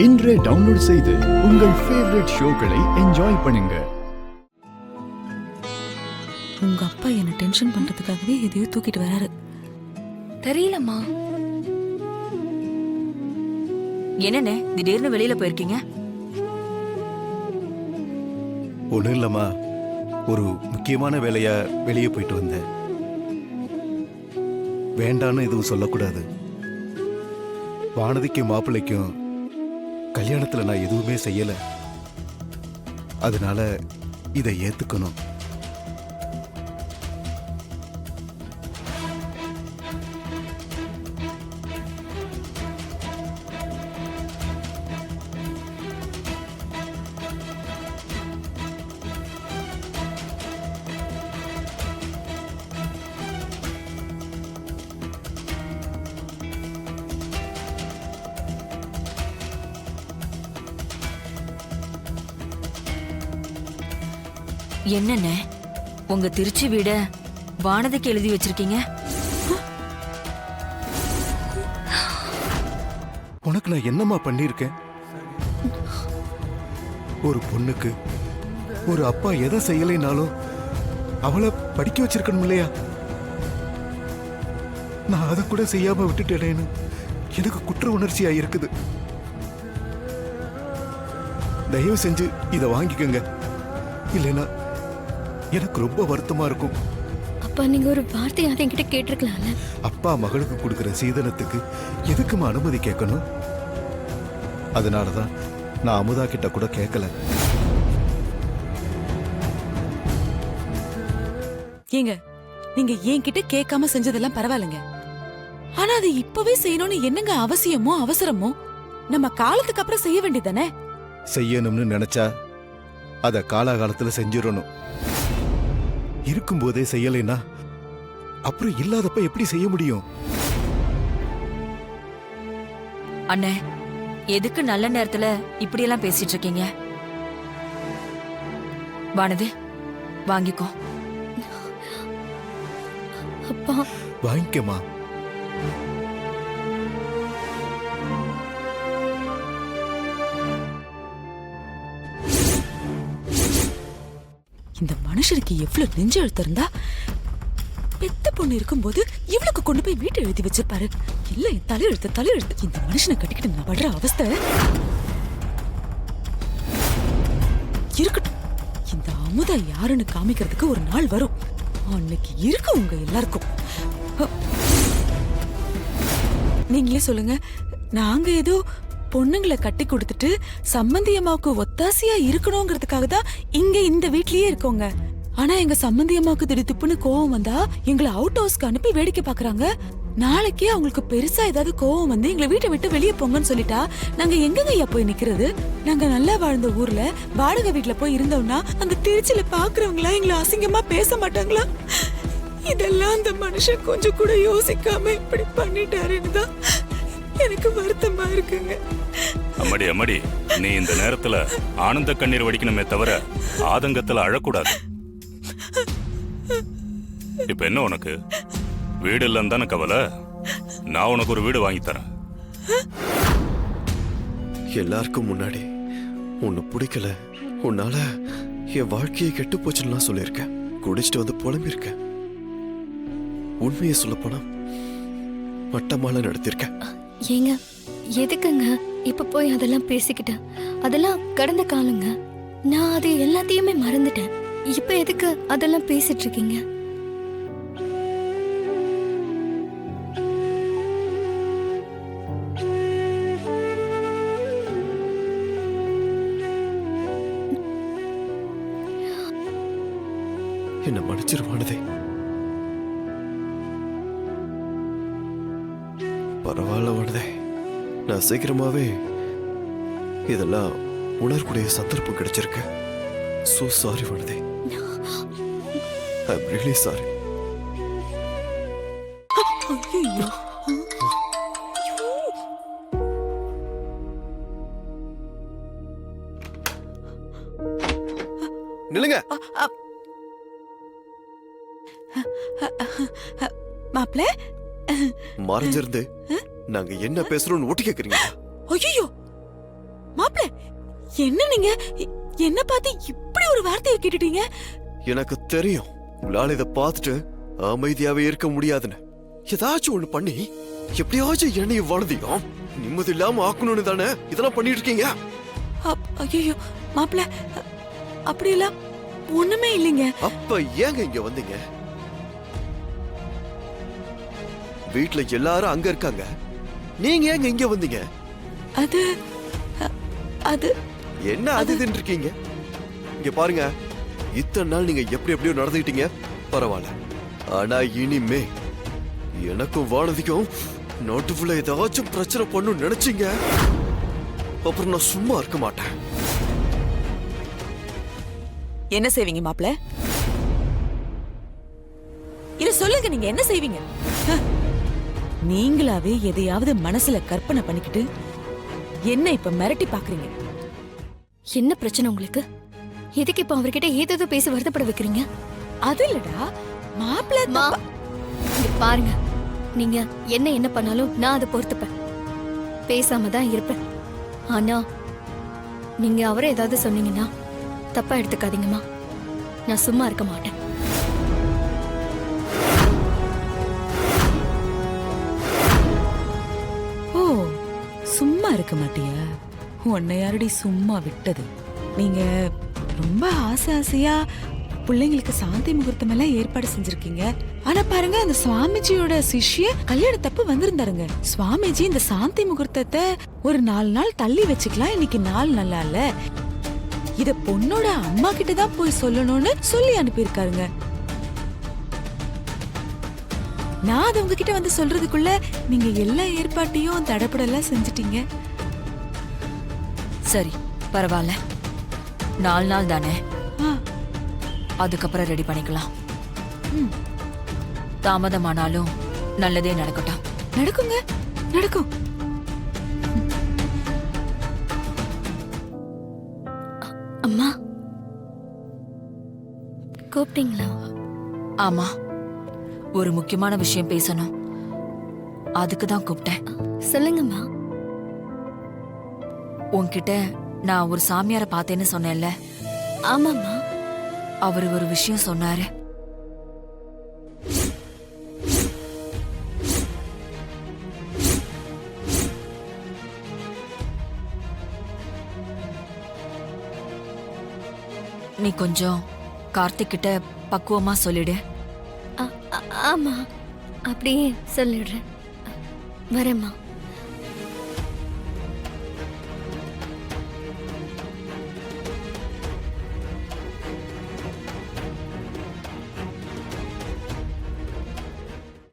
இன்றே டவுன்லோட் செய்து உங்கள் ஃபேவரட் ஷோக்களை என்ஜாய் பண்ணுங்க. உங்க அப்பா என்ன டென்ஷன் பண்றதுக்காகவே எதையோ தூக்கிட்டு வராரு. தெரியலம்மா. என்னண்ணே திடீர்னு வெளியில போயிருக்கீங்க? ஒன்றும் இல்லைம்மா, ஒரு முக்கியமான வேலையா வெளியே போயிட்டு வந்தேன். வேண்டான்னு எதுவும் சொல்லக்கூடாது. வானதிக்கும் மாப்பிள்ளைக்கும் கல்யாணத்துல நான் எதுவுமே செய்யல, அதனால இதை ஏத்துக்கணும். என்னண்ணே உங்க திருச்சி வீட வானதிக்கு எழுதி வச்சிருக்கீங்க? உனக்கு நான் என்னம்மா பண்ணிருக்கேன்? ஒரு பொண்ணுக்கு ஒரு அப்பா எதை செய்யலைனாலும் அவளை படிக்க வச்சிருக்கணும் இல்லையா? நான் அதை கூட செய்யாம விட்டுட்டேனேன்னு எனக்கு குற்ற உணர்ச்சியா இருக்குது. தயவு செஞ்சு இதை வாங்கிக்கங்க, இல்லைன்னா எனக்கு ரொம்ப வருத்தமா இருக்கும். அப்பா, நீங்க ஒரு வார்த்தையாவது என்கிட்ட கேட்டிருக்கலாம்ல. அப்பா மகளுக்கு கொடுக்கிற சீதனத்துக்கு எதுக்குமா அனுமதி கேட்கணும்? அதனாலதான் நான் அமுதா கிட்ட கூட கேட்கல. ஏங்க, நீங்க என்கிட்ட கேட்காம செஞ்சதெல்லாம் பரவாயில்லைங்க. ஆனா அது இப்பவே செய்யணும்னு என்னங்க அவசியமோ அவசரமோ? நம்ம காலத்துக்கு அப்புறம் செய்ய வேண்டியதானே? செய்யணும்னு நினைச்சா அத காலாகாலத்துல செஞ்சிடணும். இருக்கும்போதே செய்யலைன்னா அப்புறம் இல்லாதப்ப எப்படி செய்ய முடியும்? அண்ணே, எதுக்கு நல்ல நேரத்துல இப்படி எல்லாம் பேசிட்டு இருக்கீங்க? வானதி, வாங்கிக்கோ. அப்பா, வாங்கிக்கமா. இந்த மனுஷனுக்கு எவ்வளவு நெஞ்சு எழுத்து இருந்தா பெத்த பொண்ணு இருக்கும்போது இவளுக்கு கொண்டு போய் வீட்டை எழுதி வச்சிருப்பாரு. இல்ல, என் தலையெழுத்து. இந்த மனுஷனை கட்டிக்கிட்டு நான் படுற அவஸ்தை இருக்கட்டும். இந்த அமுதா யாருன்னு காமிக்கிறதுக்கு ஒரு நாள் வரும். அன்னைக்கு இருக்கு உங்க எல்லாருக்கும். நீங்களே சொல்லுங்க, நாங்க ஏதோ பொண்ணுங்களை கட்டி கொடுத்துட்டு சம்மந்தி அம்மாவுக்கு ஒத்தாசையா இருக்கணுங்கிறதுக்காக தான் இங்க இந்த வீட்லயே இருக்கோங்க. ஆனா எங்க சம்மந்தி அம்மாவுக்கு திடுப்புன்னு கோவம் வந்தா எங்களை அவுட் ஹவுஸ்க்கு அனுப்பி வேடிக்கை பாக்குறாங்க. நாளைக்கே அவங்களுக்கு பெருசா ஏதாவது கோவம் வந்து எங்களை வீட்டை விட்டு வெளியே போங்கன்னு சொல்லிட்டா நாங்க எங்கங்க ஐயா போய் நிக்கிறது? நாங்க நல்லா வாழ்ந்த ஊர்ல வாடகை வீட்டுல போய் இருந்தோம்னா அந்த திருச்சியில பாக்குறவங்களா எங்களை அசிங்கமா பேச மாட்டாங்களா? இதெல்லாம் அந்த மனுஷன் கொஞ்சம் கூட யோசிக்காம இப்படி பண்ணிட்டாருன்னு தான் எனக்கு வருத்தமா இருக்குங்க. அம்மாடி, நீ இந்த நேரத்துல ஆனந்த கண்ணீர் வடிக்கணுமே தவிர ஆதங்கத்துல அழக்கூடாது. இப்ப என்ன உனக்கு வீடு இல்லன்னு தானே கவலை? நான் உனக்கு ஒரு வீடு வாங்கி தரேன். எல்லாருக்கும் முன்னாடி உன்னை பிடிக்கல, உன்னால என் வாழ்க்கையை கெட்டு போச்சுன்னு சொல்லியிருக்கேன். குடிச்சிட்டு வந்து புலம்பிருக்கேன். உண்மையை சொல்ல போனா மட்டமால நடத்திருக்கேன். ஏங்க, எதுக்குங்க இப்ப போய் அதெல்லாம் பேசிக்கிட்டேன்? அதெல்லாம் கடந்த காலங்க. நான் அது எல்லாத்தையுமே மறந்துட்டேன். இப்ப எதுக்கு அதெல்லாம் பேசிட்டு இருக்கீங்க? என்ன மன்னிச்சிருவானதே. பரவாயில்ல வானதே, நான் சீக்கிரமாவே இதெல்லாம் உணரக்கூடிய சந்தர்ப்பம் கிடைச்சிருக்கு. So sorry வானதே. I'm really sorry. ஐயோ, நில்லுங்க. மாப்ள, மறைஞ்சிருந்து நாங்க என்ன பேசுறோம்னு ஒட்டி கேக்குறீங்களா? ஐயோ, என்ன நீங்க என்ன பார்த்து இப்படி ஒரு வார்த்தையை கேட்டுட்டீங்க? எனக்கு தெரியும் உங்களால இதை பார்த்துட்டு அமைதியாவே இருக்க முடியாதுன்னு. ஏதாச்சும் ஒண்ணு பண்ணி எப்படியாச்சும் என்னையும் வளர்ந்தியும் நிம்மதி இல்லாம ஆக்கணும்னு தானே இதெல்லாம் பண்ணிட்டு இருக்கீங்க. ஐயோ மாப்பிள்ள, அப்படியெல்லாம் ஒண்ணுமே இல்லைங்க. அப்ப ஏங்க இங்க வந்தீங்க? வீட்ல எல்லாரும் அங்க இருக்காங்க, நீங்க ஏங்க இங்க வந்தீங்க? அது அது என்ன அது இதுன்னு இருக்கீங்க? இங்க பாருங்க, இத்தனை நாள் நீங்க எப்படி எப்படியோ நடந்துக்கிட்டீங்க, பரவாயில்ல. ஆனா இனிமே எனக்கும் வானதிக்கும் நோட்டுக்குள்ள ஏதாச்சும் பிரச்சனை பண்ணும் நினைச்சீங்க, அப்புறம் நான் சும்மா இருக்க மாட்டேன். என்ன செய்வீங்க மாப்பிள்ள? இத சொல்லுங்க, நீங்க என்ன செய்வீங்க? நீங்களாவே எதையாவது மனசுல கற்பனை பண்ணிக்கிட்டு என்ன இப்ப மிரட்டி பாக்குறீங்க? என்ன பிரச்சனை உங்களுக்கு? எதுக்கு இப்ப அவர்கிட்ட ஏதேதோ பேசி வருத்தப்பட வைக்கிறீங்க? அது இல்லடா மாப்பிள்ள. மா, இங்க பாருங்க, நீங்க என்ன பண்ணாலும் நான் அதை பொறுத்துப்பேன், பேசாம தான் இருப்பேன். ஆனா நீங்க அவரை ஏதாவது சொன்னீங்கன்னா தப்பா எடுத்துக்காதீங்கம்மா, நான் சும்மா இருக்க மாட்டேன். ஓ, சும்மா இருக்க மாட்டியா? உன்னை யாரடி சும்மா விட்டது? நீங்க ரொம்ப ஆசையா பிள்ளைங்களுக்கு சாந்தி முகூர்த்தம் எல்லாம் ஏற்பாடு செஞ்சிருக்கீங்க. ஆனா பாருங்க, அந்த சுவாமிஜியோட சிஷ்ய கல்யாண தப்பு வந்திருந்தாருங்க. சுவாமிஜி இந்த சாந்தி முகூர்த்தத்தை ஒரு 4 நாள் தள்ளி வச்சுக்கலாம், இன்னைக்கு நாள் நல்லா இல்ல, இத பொண்ணோட அம்மா கிட்ட தான் போய் சொல்லணும்னு சொல்லி அனுப்பியிருக்காருங்க. நான் அது உங்ககிட்ட வந்து சொல்றதுக்குள்ள நீங்க எல்லா ஏற்பாட்டையும் தடப்படலாம் செஞ்சிட்டீங்க. சரி, பரவாயில்ல. 4 நாள் தானே, ஆ, அதுக்கப்புறம் ரெடி பண்ணிக்கலாம். ம், தாமதமானாலும் நல்லதே நடக்கட்டும். நடக்குங்க, நடக்கும். அம்மா, கூப்பிட்டீங்களா? ஆமா, ஒரு முக்கியமான விஷயம் பேசணும், அதுக்கு தான் கூப்பிட்டேன். சொல்லுங்கம்மா. உன்கிட்ட நான் ஒரு சாமியாரை பார்த்தேன்னு சொன்னேன்ல, ஆமாம்மா. அவரு ஒரு விஷயம் சொன்னாரு. நீ கொஞ்சம் கார்த்திக் கிட்ட பக்குவமா சொல்லிடு. ஆமா, அப்படியே சொல்லிடுறேன். வரேம்மா.